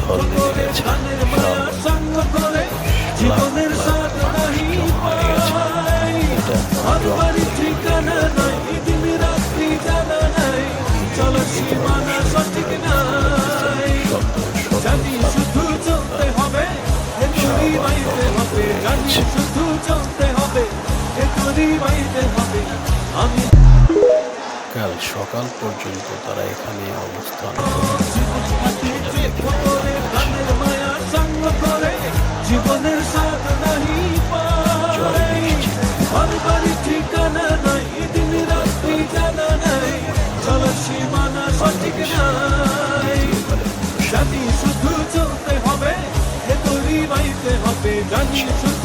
ঢল নেমে গেছে, জীবনের স্বাদ নাহি পাই, ঘর বাড়ি ঠিকানা নাই, দিন রাত্রি জানা নাই, চলো সীমানা সঠিক নাই, জানি শুধু চলতে হবে, এগুলি বাইতে হবে, জানি শুধু চলতে হবে, এগুলি বাইতে হবে। আমি কাল সকাল পর্যন্ত তারা এখানে অবস্থান জীবনের স্বাদ নাহি পাই, ঘর বাড়ি ঠিকানা নাই, দিন রাত্রি জানা নাই, চলো সীমানা সঠিক নাই, জানি শুধু চলতে হবে, এ তরি বাইতে হবে, জানি শুধু